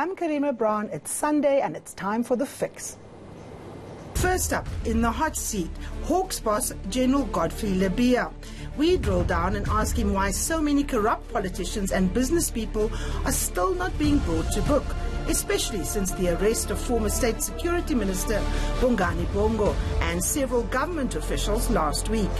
I'm Karima Brown. It's Sunday and it's time for The Fix. First up, in the hot seat, Hawks boss General Godfrey Lebeya. We drill down and ask him why so many corrupt politicians and business people are still not being brought to book, especially since the arrest of former State Security Minister Bongani Bongo and several government officials last week.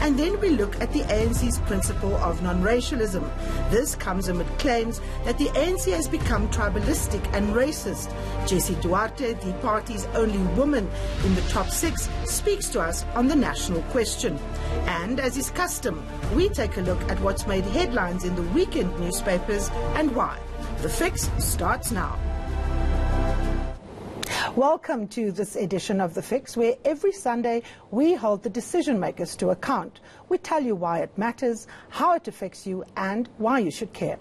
And then we look at the ANC's principle of non-racialism. This comes amid claims that the ANC has become tribalistic and racist. Jessie Duarte, the party's only woman in the top 6, speaks to us on the national question. And as is custom, we take a look at what's made headlines in the weekend newspapers and why. The Fix starts now. Welcome to this edition of The Fix, where every Sunday we hold the decision makers to account. We tell you why it matters, how it affects you, and why you should care.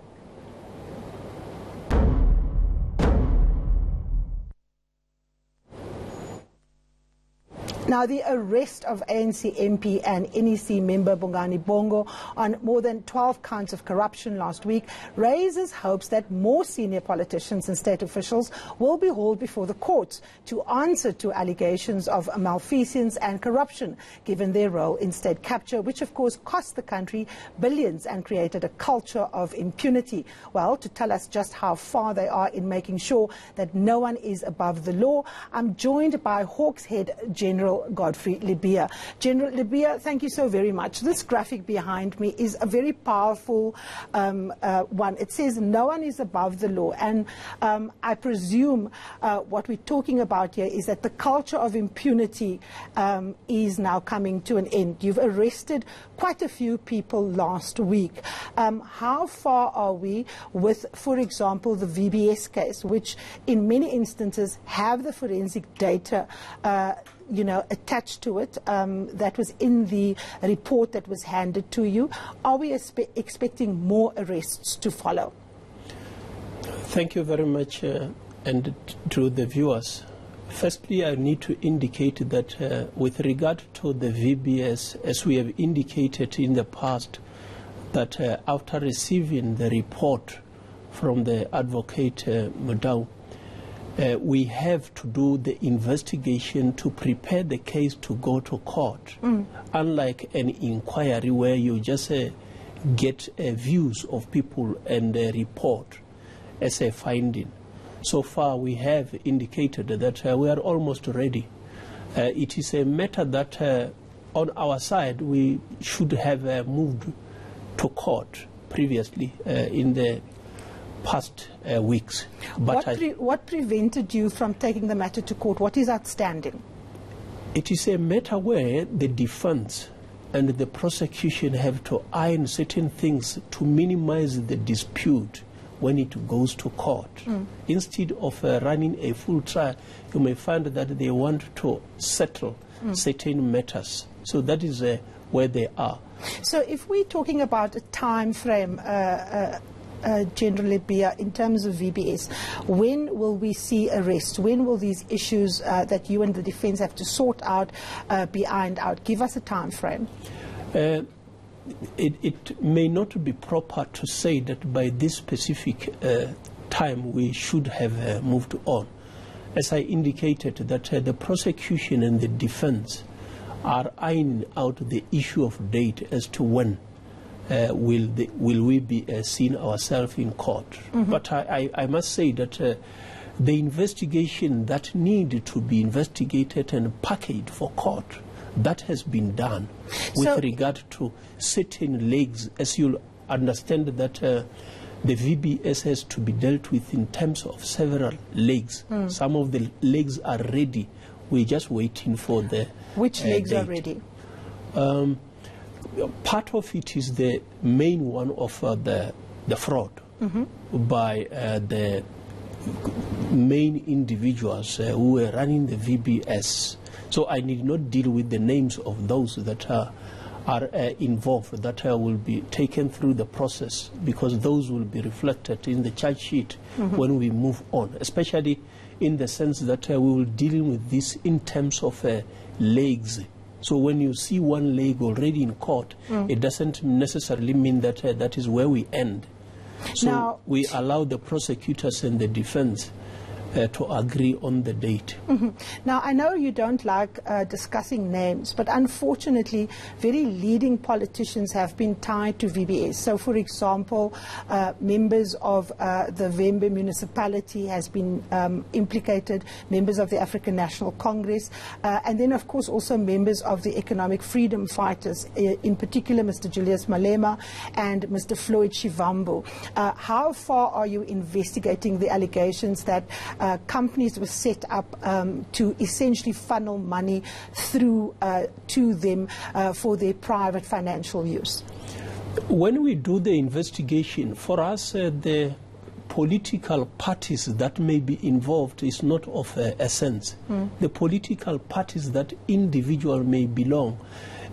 Now, the arrest of ANC MP and NEC member Bongani Bongo on more than 12 counts of corruption last week raises hopes that more senior politicians and state officials will be hauled before the courts to answer to allegations of malfeasance and corruption, given their role in state capture, which of course cost the country billions and created a culture of impunity. Well, to tell us just how far they are in making sure that no one is above the law, I'm joined by Hawks head General Godfrey Lebeya. General Lebeya, thank you so very much. This graphic behind me is a very powerful one. It says no one is above the law, and I presume what we're talking about here is that the culture of impunity is now coming to an end. You've arrested quite a few people last week. How far are we with, for example, the VBS case, which in many instances have the forensic data attached to it, that was in the report that was handed to you? Are we expecting more arrests to follow? Thank you very much, and to the viewers. Firstly, I need to indicate that with regard to the VBS, as we have indicated in the past, that after receiving the report from the advocate Madau, we have to do the investigation to prepare the case to go to court. Unlike an inquiry where you just get views of people and report as a finding. So far we have indicated that we are almost ready. It is a matter that on our side we should have moved to court previously in the past weeks. But what prevented you from taking the matter to court? What is outstanding? It is a matter where the defense and the prosecution have to iron certain things to minimize the dispute when it goes to court. Instead of running a full trial, you may find that they want to settle certain matters. So that is where they are. So if we're talking about a time frame, General Lebeya, in terms of VBS, when will we see arrests? When will these issues that you and the defense have to sort out be ironed out? Give us a time frame. It may not be proper to say that by this specific time we should have moved on. As I indicated, that the prosecution and the defense are ironing out the issue of date as to when will we be seeing ourselves in court. But I must say that the investigation that need to be investigated and packaged for court, that has been done with regard to certain legs. As you'll understand that the VBS has to be dealt with in terms of several legs. Some of the legs are ready. We're just waiting for the Which legs date. are ready? Part of it is the main one of the fraud by the main individuals who were running the VBS. So I need not deal with the names of those that are involved, that will be taken through the process, because those will be reflected in the charge sheet when we move on, especially in the sense that we will deal with this in terms of legs. So when you see one leg already in court, it doesn't necessarily mean that that is where we end. So now, we allow the prosecutors and the defense to agree on the date. Now, I know you don't like discussing names, but unfortunately, very leading politicians have been tied to VBS. So, for example, members of the Vembe municipality has been implicated, members of the African National Congress, and then, of course, also members of the economic freedom fighters, in particular Mr. Julius Malema and Mr. Floyd Shivambu. How far are you investigating the allegations that companies were set up to essentially funnel money through to them for their private financial use? When we do the investigation, for us, the political parties that may be involved is not of essence. The political parties that individual may belong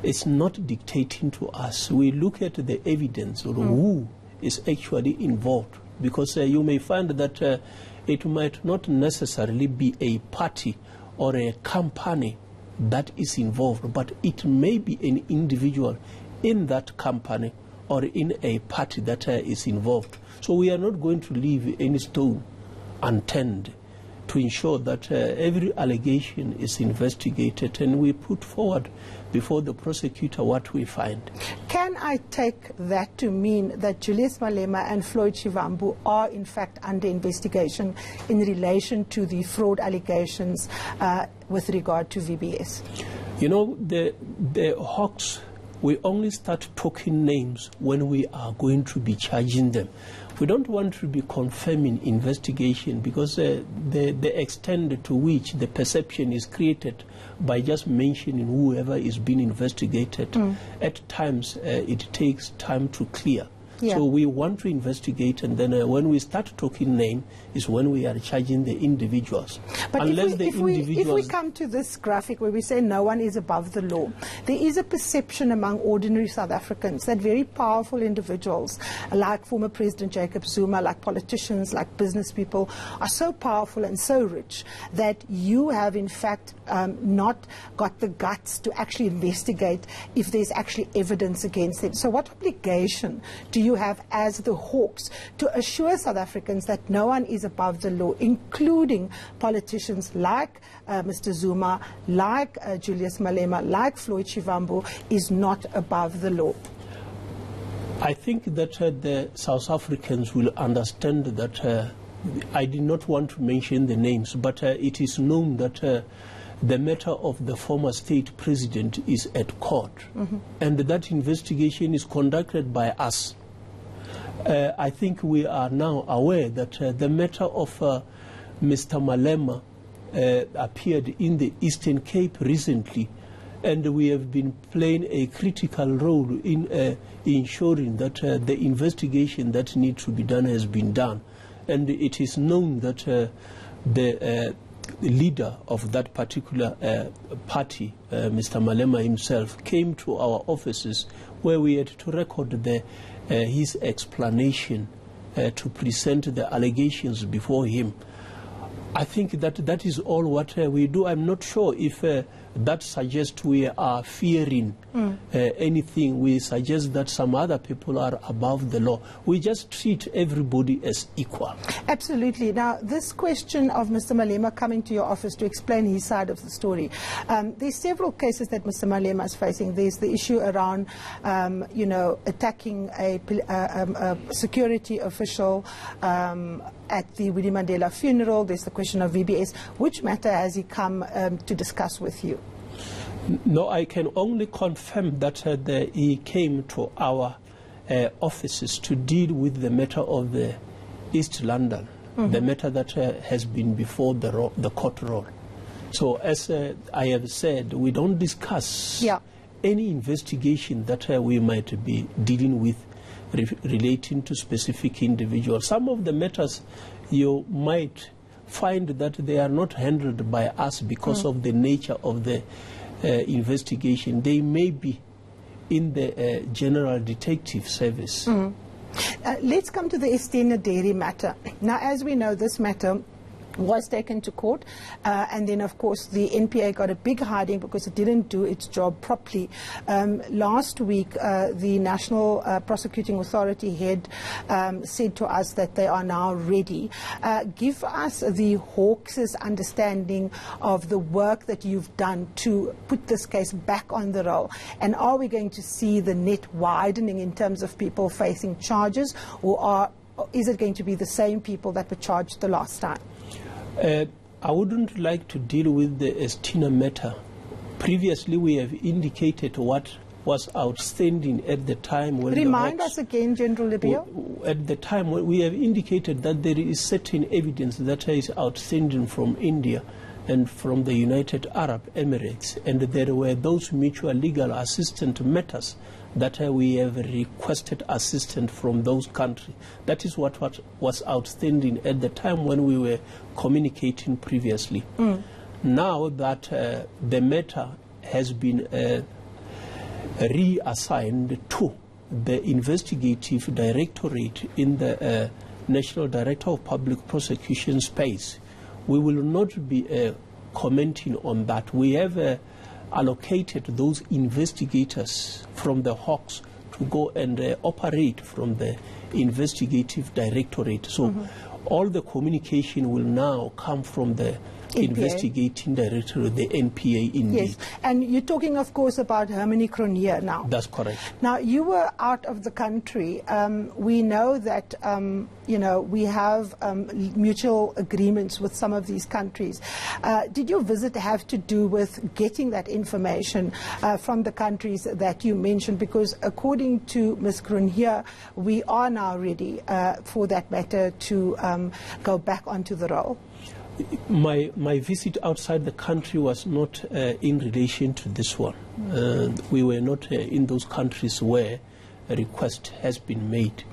is not dictating to us. We look at the evidence or who is actually involved, because you may find that it might not necessarily be a party or a company that is involved, but it may be an individual in that company or in a party that is involved. So we are not going to leave any stone unturned to ensure that every allegation is investigated and we put forward before the prosecutor what we find. Can I take that to mean that Julius Malema and Floyd Shivambu are in fact under investigation in relation to the fraud allegations with regard to VBS? You know, the hawks, we only start talking names when we are going to be charging them. We don't want to be confirming investigation, because the extent to which the perception is created by just mentioning whoever is being investigated, at times it takes time to clear. Yeah. So we want to investigate, and then when we start talking name is when we are charging the individuals. But if we come to this graphic where we say no one is above the law, there is a perception among ordinary South Africans that very powerful individuals like former President Jacob Zuma, like politicians, like business people, are so powerful and so rich that you have in fact not got the guts to actually investigate if there's actually evidence against them. So what obligation do you have as the hawks to assure South Africans that no one is above the law, including politicians like Mr. Zuma, like Julius Malema, like Floyd Shivambu, is not above the law? I think that the South Africans will understand that I did not want to mention the names, but it is known that the matter of the former state president is at court, and that investigation is conducted by us. I think we are now aware that the matter of Mr. Malema appeared in the Eastern Cape recently, and we have been playing a critical role in ensuring that the investigation that needs to be done has been done. And it is known that the leader of that particular party, Mr. Malema himself, came to our offices where we had to record his explanation to present the allegations before him. I think that is all what we do. I'm not sure if that suggests we are fearing anything. We suggest that some other people are above the law. We just treat everybody as equal. Absolutely. Now, this question of Mr. Malema coming to your office to explain his side of the story, there's several cases that Mr. Malema is facing. There's the issue around, attacking a security official at the Winnie Mandela funeral. There's the question of VBS. Which matter has he come to discuss with you? No, I can only confirm that he came to our offices to deal with the matter of East London, the matter that has been before the court roll. So as I have said, we don't discuss any investigation that we might be dealing with relating to specific individuals. Some of the matters you might find that they are not handled by us because of the nature of the investigation. They may be in the General Detective Service. Let's come to the Estena Dairy matter. Now, as we know, this matter was taken to court, and then of course the NPA got a big hiding because it didn't do its job properly. Last week the National Prosecuting Authority head said to us that they are now ready. Give us the Hawks' understanding of the work that you've done to put this case back on the roll, and are we going to see the net widening in terms of people facing charges, or is it going to be the same people that were charged the last time? I wouldn't like to deal with the Estina matter. Previously, we have indicated what was outstanding at the time when Remind us again, General Lebeya. At the time, we have indicated that there is certain evidence that is outstanding from India and from the United Arab Emirates, and there were those mutual legal assistance matters that we have requested assistance from those countries. That is what was outstanding at the time when we were communicating previously. Now that the matter has been reassigned to the investigative directorate in the National Director of Public Prosecution space, we will not be commenting on that. We have allocated those investigators from the Hawks to go and operate from the investigative directorate. So all the communication will now come from the investigating director, the NPA indeed. Yes, and you're talking, of course, about Hermione Cronje now. That's correct. Now, you were out of the country. We know that, we have mutual agreements with some of these countries. Did your visit have to do with getting that information from the countries that you mentioned? Because according to Ms. Cronje, we are now ready for that matter to go back onto the roll. My visit outside the country was not in relation to this one. We were not in those countries where a request has been made.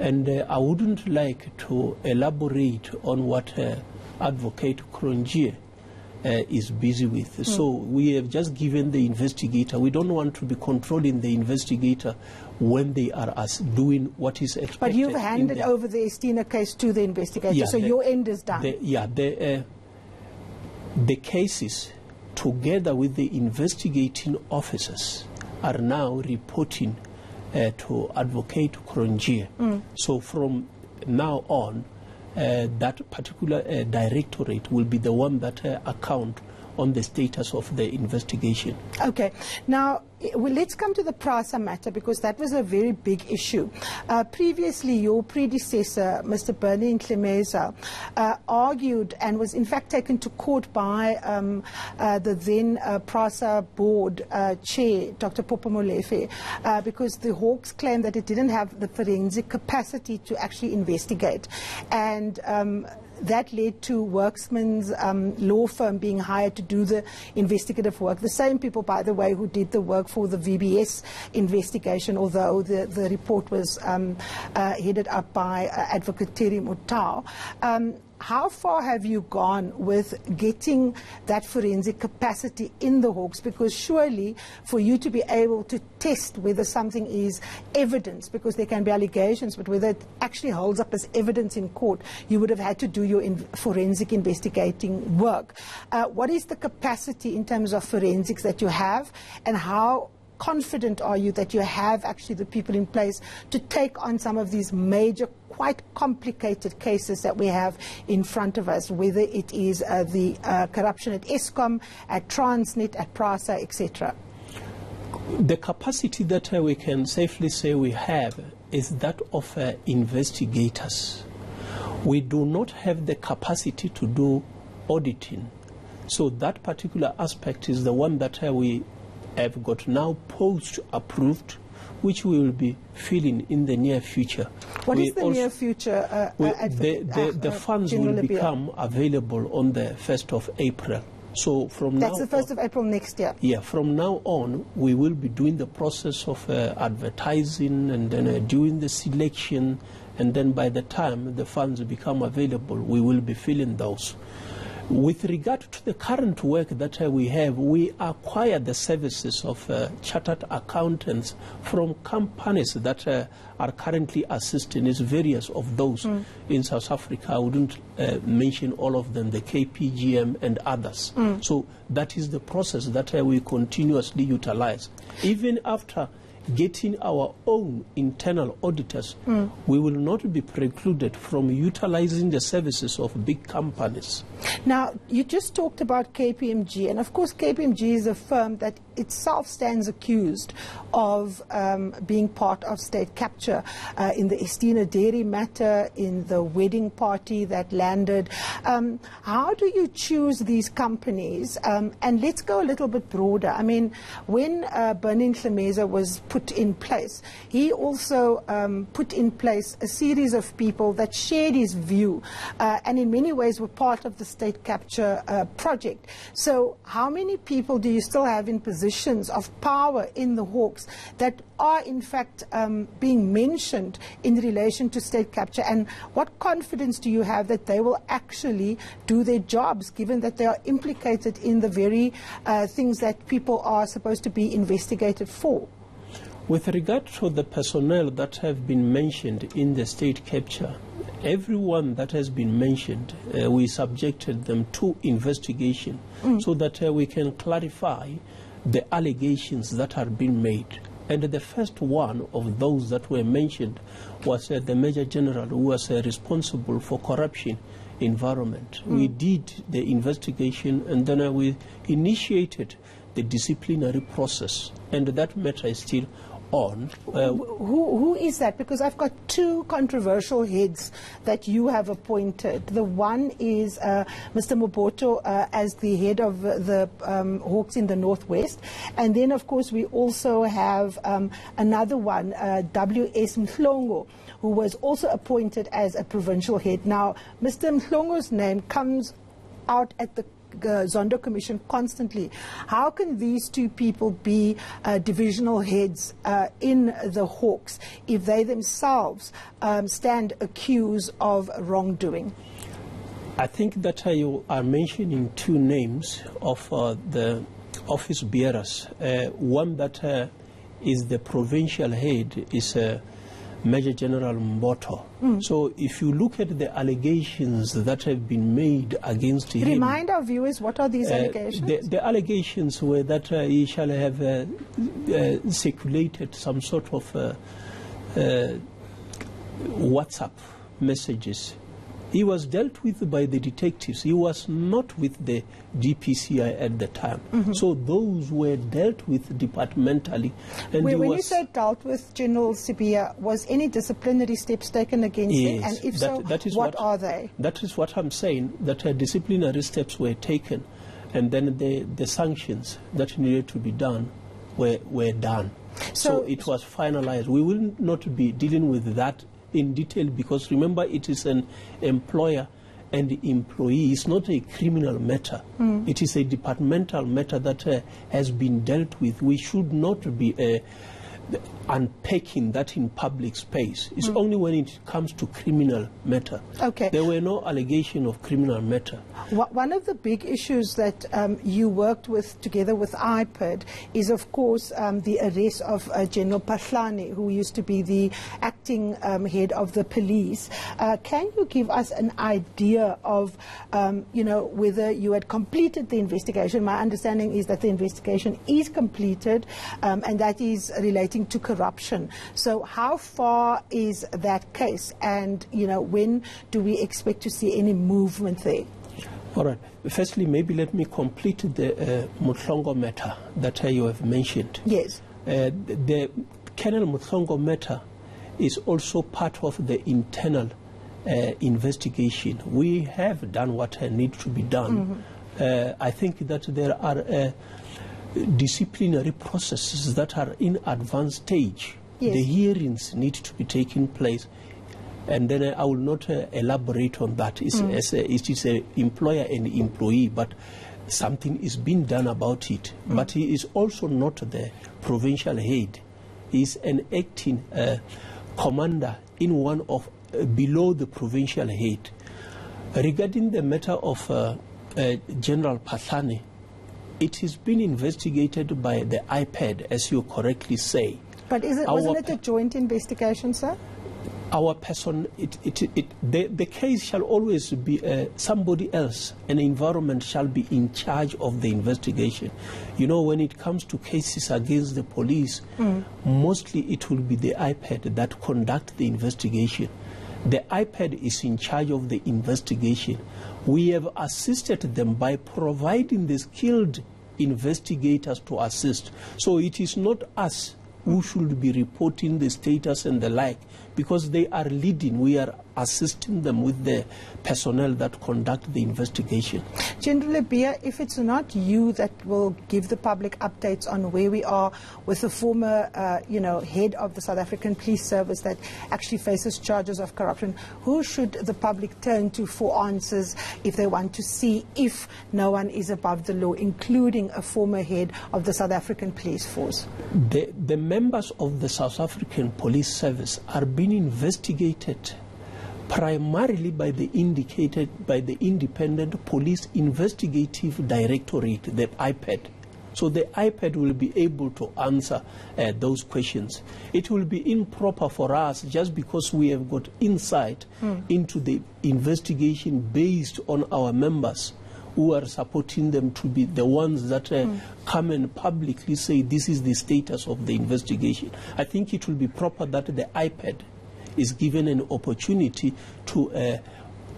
And I wouldn't like to elaborate on what Advocate Cronje is busy with. So we have just given the investigator. We don't want to be controlling the investigator when they are doing what is expected. But you've handed over the Estina case to the investigator, yeah, so your end is done. The cases, together with the investigating officers, are now reporting to Advocate Cronje. So from now on, that particular directorate will be the one that account on the status of the investigation. Okay. Now, let's come to the PRASA matter, because that was a very big issue. Previously, your predecessor, Mr. Bernie Nklemeza, argued and was in fact taken to court by the then PRASA board chair, Dr. Popo Molefe, because the Hawks claimed that it didn't have the forensic capacity to actually investigate. And that led to Worksman's law firm being hired to do the investigative work. The same people, by the way, who did the work for the VBS investigation, although the report was headed up by Advocate Terry Mutau. How far have you gone with getting that forensic capacity in the Hawks? Because surely for you to be able to test whether something is evidence, because there can be allegations, but whether it actually holds up as evidence in court, you would have had to do your forensic investigating work. What is the capacity in terms of forensics that you have, and how confident are you that you have actually the people in place to take on some of these major, quite complicated cases that we have in front of us, whether it is the corruption at Eskom, at Transnet, at PRASA, etc.? The capacity that we can safely say we have is that of investigators. We do not have the capacity to do auditing. So that particular aspect is the one that we have got now post-approved, which we will be filling in the near future. What is the near future? The funds will become available on the 1st of April. So from That's now the 1st of April next year? Yeah, from now on, we will be doing the process of advertising and then doing the selection, and then by the time the funds become available, we will be filling those. With regard to the current work that we have, we acquire the services of chartered accountants from companies that are currently assisting. There's various of those in South Africa. I wouldn't mention all of them, the KPGM and others. So that is the process that we continuously utilize. Even after getting our own internal auditors, we will not be precluded from utilizing the services of big companies. Now, you just talked about KPMG, and of course KPMG is a firm that itself stands accused of being part of state capture in the Estina Dairy matter, in the wedding party that landed. How do you choose these companies? And let's go a little bit broader. I mean, when Bongani Bongo was put in place, he also put in place a series of people that shared his view and in many ways were part of the state capture project. So how many people do you still have in positions of power in the Hawks that are in fact being mentioned in relation to state capture, and what confidence do you have that they will actually do their jobs, given that they are implicated in the very things that people are supposed to be investigated for? With regard to the personnel that have been mentioned in the state capture, everyone that has been mentioned, we subjected them to investigation so that we can clarify the allegations that are being made. And the first one of those that were mentioned was the Major General, who was responsible for corruption environment. We did the investigation, and then we initiated the disciplinary process, and that matter is still on. Who is that? Because I've got two controversial heads that you have appointed. The one is Mr. Moboto as the head of the Hawks in the Northwest, and then of course we also have another one, W.S. Mhlongo, who was also appointed as a provincial head. Now, Mr. Mhlongo's name comes out at the Zondo Commission constantly. How can these two people be divisional heads in the Hawks if they themselves stand accused of wrongdoing? I think that you are mentioning two names of the office bearers. One that is the provincial head is Major General Mboto. So if you look at the allegations that have been made against him... Remind our viewers, what are these allegations? The allegations were that he shall have circulated some sort of WhatsApp messages. He was dealt with by the detectives. He was not with the DPCI at the time. So those were dealt with departmentally. And when you say dealt with, General Lebeya, was any disciplinary steps taken against him? And if what are they? That is what I'm saying, that disciplinary steps were taken, and then the sanctions that needed to be done were done. So it was finalized. We will not be dealing with that in detail, because remember, it is an employer and employee. It's not a criminal matter. It is a departmental matter that has been dealt with. We should not be unpacking that in public space. It's only when it comes to criminal matter. Okay. There were no allegation of criminal matter. One of the big issues that you worked with together with IPID is, of course, the arrest of General Pathani, who used to be the acting head of the police. Can you give us an idea of, whether you had completed the investigation? My understanding is that the investigation is completed, and that is relating to corruption. So how far is that case, and when do we expect to see any movement there? All right. Firstly, maybe let me complete the Mhlongo matter that you have mentioned. Yes. The Colonel Mhlongo matter is also part of the internal investigation. We have done what needs to be done. I think that there are disciplinary processes that are in advanced stage. Yes. The hearings need to be taking place, and then I will not elaborate on that. It is an employer and employee, but something is being done about it. But he is also not the provincial head. He is an acting commander in one of below the provincial head. Regarding the matter of General Pathani, it has been investigated by the iPad, as you correctly say. But wasn't it a joint investigation, sir? Our person, the case shall always be somebody else, an environment shall be in charge of the investigation. You know, when it comes to cases against the police, mostly it will be the iPad that conduct the investigation. The iPad is in charge of the investigation. We have assisted them by providing the skilled investigators to assist. So it is not us who should be reporting the status and the like, because they are leading. We are assisting them with the personnel that conduct the investigation. General Lebeya, if it's not you that will give the public updates on where we are with the former, head of the South African Police Service that actually faces charges of corruption, who should the public turn to for answers if they want to see if no one is above the law, including a former head of the South African Police Force? The members of the South African Police Service are being investigated primarily by the Independent Police Investigative Directorate, the IPAD. So the IPAD will be able to answer those questions. It will be improper for us, just because we have got insight into the investigation based on our members who are supporting them, to be the ones that come and publicly say this is the status of the investigation. I think it will be proper that the IPAD is given an opportunity to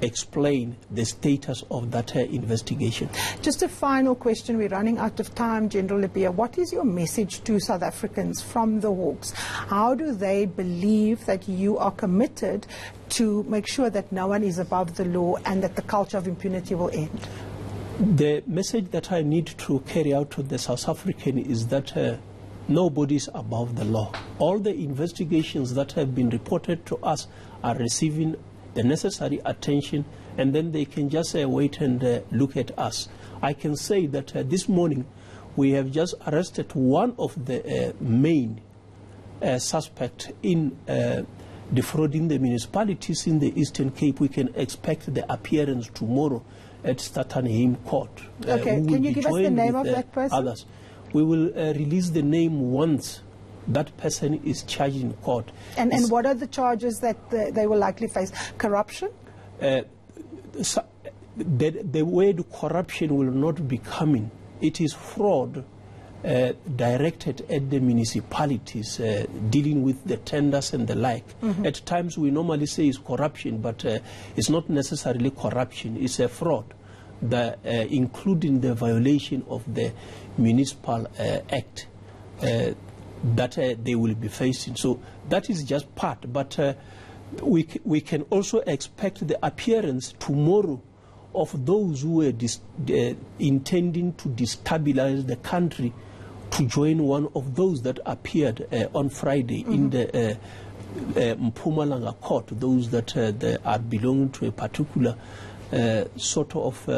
explain the status of that investigation. Just a final question. We're running out of time, General Lebeya. What is your message to South Africans from the Hawks? How do they believe that you are committed to make sure that no one is above the law and that the culture of impunity will end? The message that I need to carry out to the South African is that nobody is above the law. All the investigations that have been reported to us are receiving the necessary attention, and then they can just wait and look at us. I can say that this morning we have just arrested one of the main suspects in defrauding the municipalities in the Eastern Cape. We can expect the appearance tomorrow at Pathani Court. Okay, can you give us the name of that person? Others. We will release the name once that person is charged in court. And what are the charges that they will likely face? Corruption? The word corruption will not be coming. It is fraud directed at the municipalities, dealing with the tenders and the like. At times we normally say it's corruption, but it's not necessarily corruption. It's a fraud, including the violation of the Municipal Act that they will be facing. So that is just part, but we can also expect the appearance tomorrow of those who were intending to destabilize the country to join one of those that appeared on Friday in the Mpumalanga court, those that are belonging to a particular sort of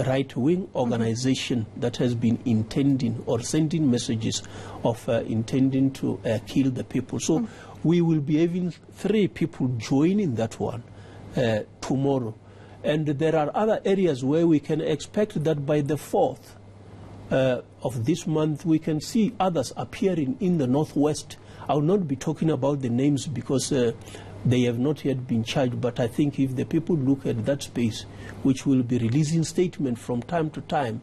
right-wing organization that has been intending or sending messages of intending to kill the people. So we will be having 3 people joining that one tomorrow. And there are other areas where we can expect that by the 4th of this month we can see others appearing in the Northwest. I will not be talking about the names because they have not yet been charged, but I think if the people look at that space, which will be releasing statements from time to time,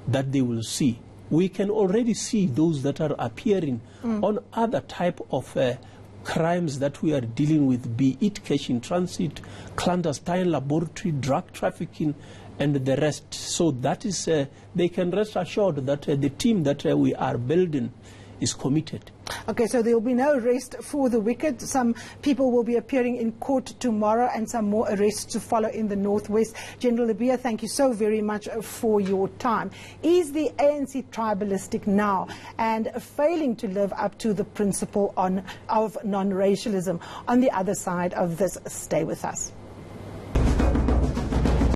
that they will see. We can already see those that are appearing on other type of crimes that we are dealing with, be it cash in transit, clandestine laboratory, drug trafficking, and the rest. So that is, they can rest assured that the team that we are building is committed. Okay, so there will be no rest for the wicked. Some people will be appearing in court tomorrow and some more arrests to follow in the Northwest. General Lebeya, thank you so very much for your time. Is the ANC tribalistic now and failing to live up to the principle of non-racialism? On the other side of this, stay with us.